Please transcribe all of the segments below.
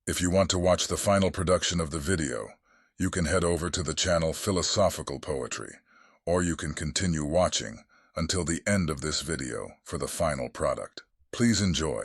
If you want to watch the final production of the video, you can head over to the channel Philosophical Poetry, or you can continue watching until the end of this video for the final product. Please enjoy.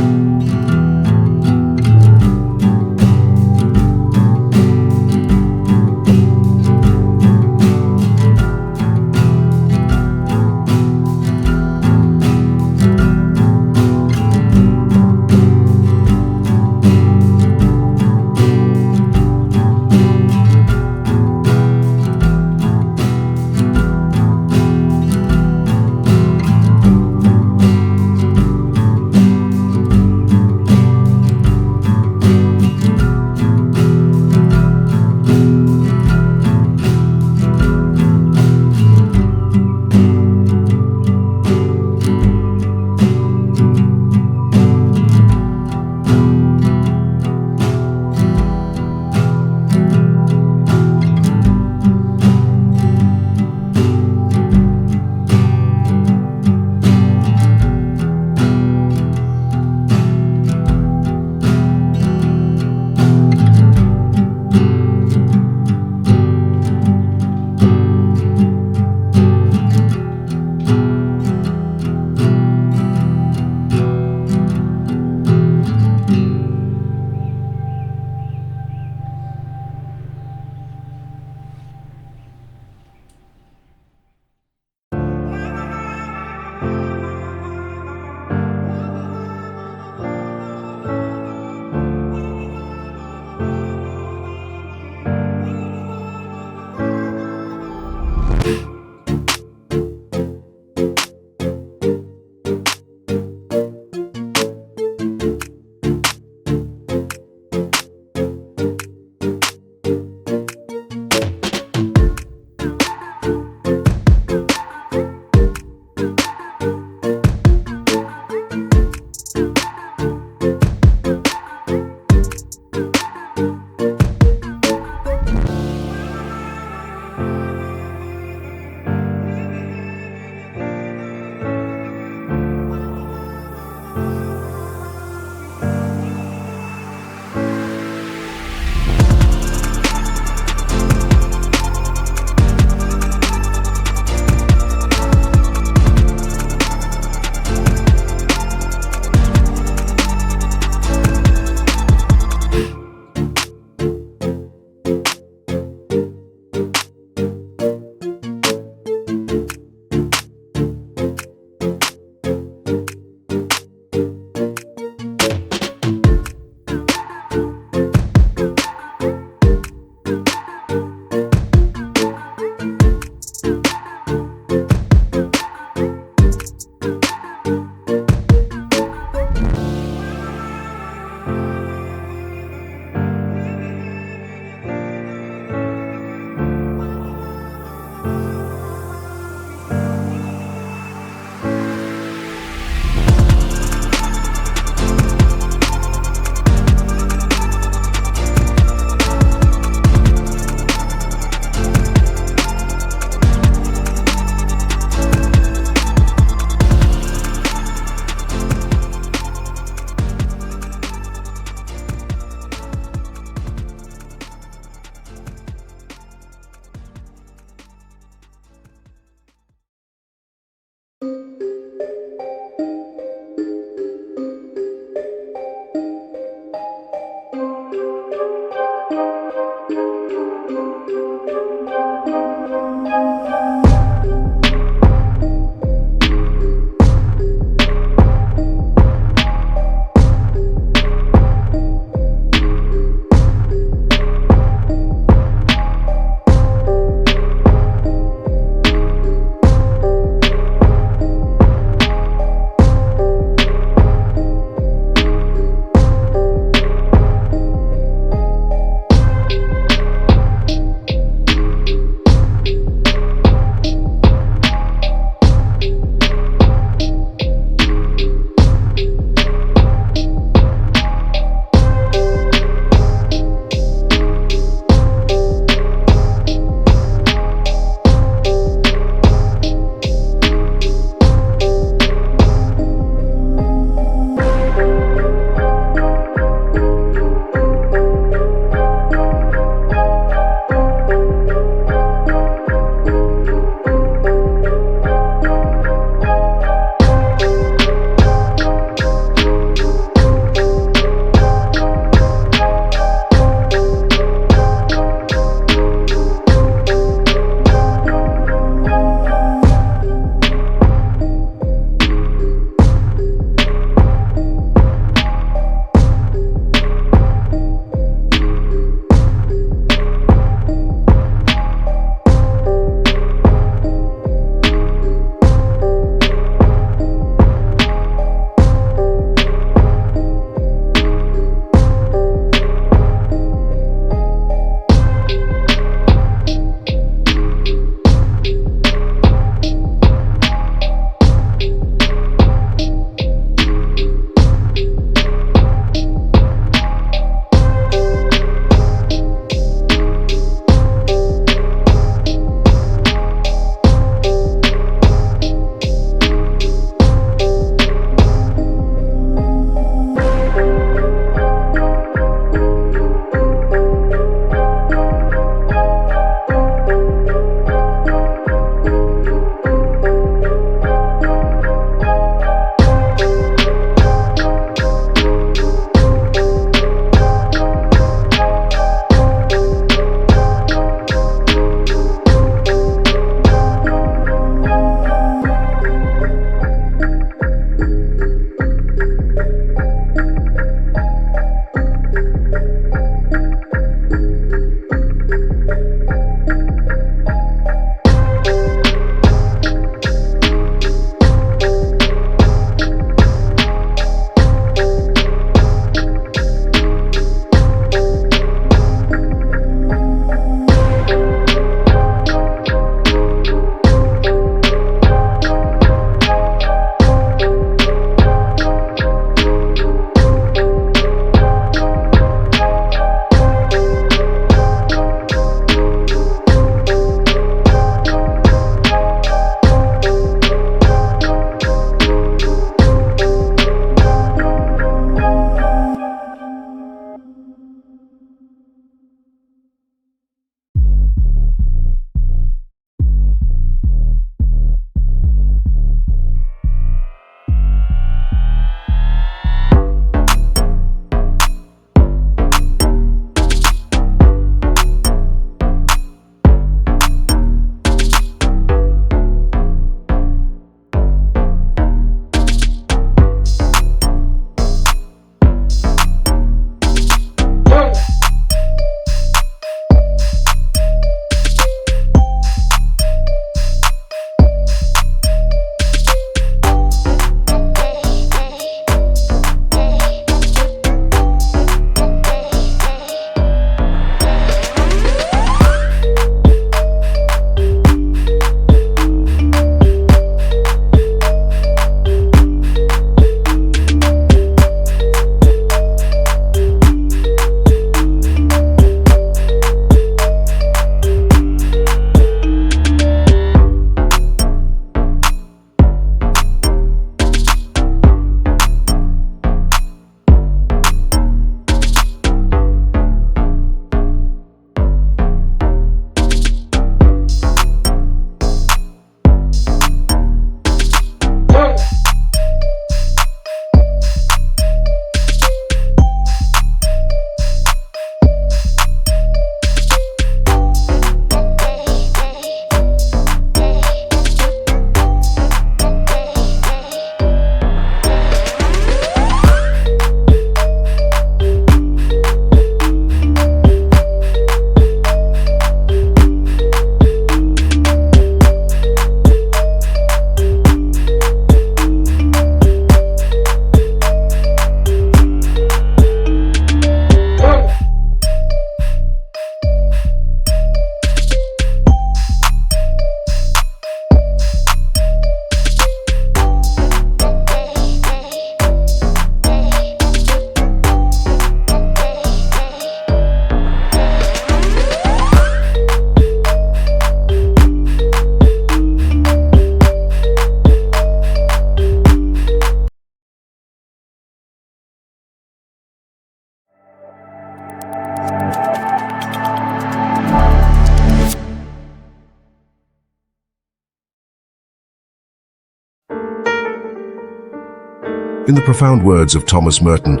In the profound words of Thomas Merton,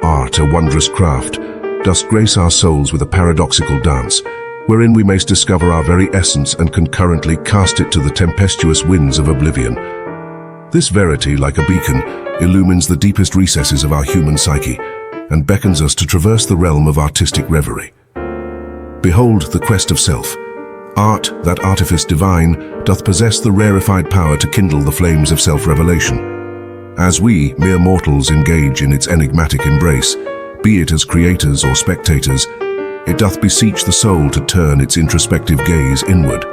"Art, a wondrous craft, dost grace our souls with a paradoxical dance, wherein we mayst discover our very essence and concurrently cast it to the tempestuous winds of oblivion." This verity, like a beacon, illumines the deepest recesses of our human psyche and beckons us to traverse the realm of artistic reverie. Behold the quest of self. Art, that artifice divine, doth possess the rarefied power to kindle the flames of self-revelation. As we, mere mortals, engage in its enigmatic embrace, be it as creators or spectators, it doth beseech the soul to turn its introspective gaze inward.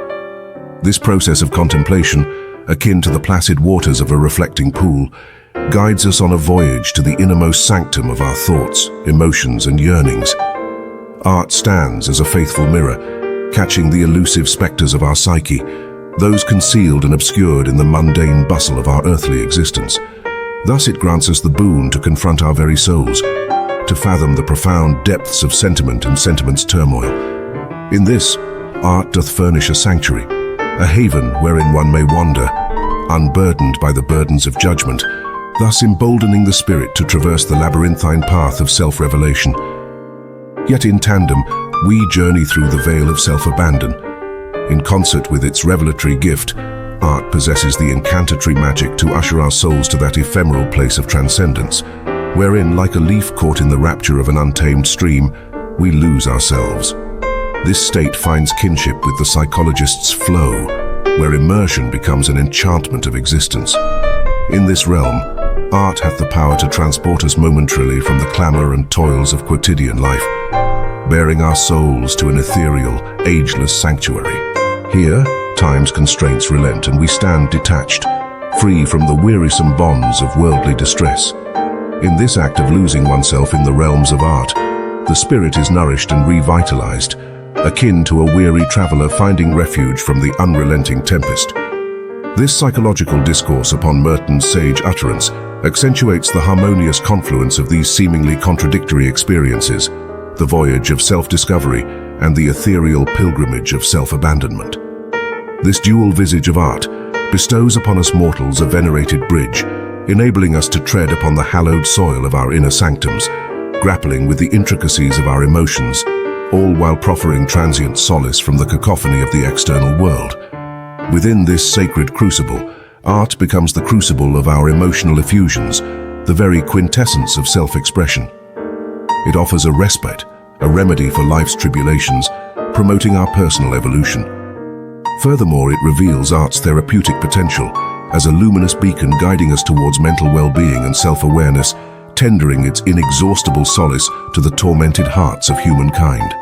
This process of contemplation, akin to the placid waters of a reflecting pool, guides us on a voyage to the innermost sanctum of our thoughts, emotions, and yearnings. Art stands as a faithful mirror, catching the elusive specters of our psyche, those concealed and obscured in the mundane bustle of our earthly existence. Thus it grants us the boon to confront our very souls, to fathom the profound depths of sentiment and sentiment's turmoil. In this, art doth furnish a sanctuary, a haven wherein one may wander, unburdened by the burdens of judgment, thus emboldening the spirit to traverse the labyrinthine path of self-revelation. Yet in tandem, we journey through the veil of self-abandon. In concert with its revelatory gift, art possesses the incantatory magic to usher our souls to that ephemeral place of transcendence, wherein, like a leaf caught in the rapture of an untamed stream, we lose ourselves. This state finds kinship with the psychologist's flow, where immersion becomes an enchantment of existence. In this realm, art hath the power to transport us momentarily from the clamor and toils of quotidian life, bearing our souls to an ethereal, ageless sanctuary. Here, time's constraints relent and we stand detached, free from the wearisome bonds of worldly distress. In this act of losing oneself in the realms of art, the spirit is nourished and revitalized, akin to a weary traveler finding refuge from the unrelenting tempest. This psychological discourse upon Merton's sage utterance accentuates the harmonious confluence of these seemingly contradictory experiences, the voyage of self-discovery and the ethereal pilgrimage of self-abandonment. This dual visage of art bestows upon us mortals a venerated bridge, enabling us to tread upon the hallowed soil of our inner sanctums, grappling with the intricacies of our emotions, all while proffering transient solace from the cacophony of the external world. Within this sacred crucible, art becomes the crucible of our emotional effusions, the very quintessence of self-expression. It offers a respite, a remedy for life's tribulations, promoting our personal evolution. Furthermore, it reveals art's therapeutic potential as a luminous beacon guiding us towards mental well-being and self-awareness, tendering its inexhaustible solace to the tormented hearts of humankind.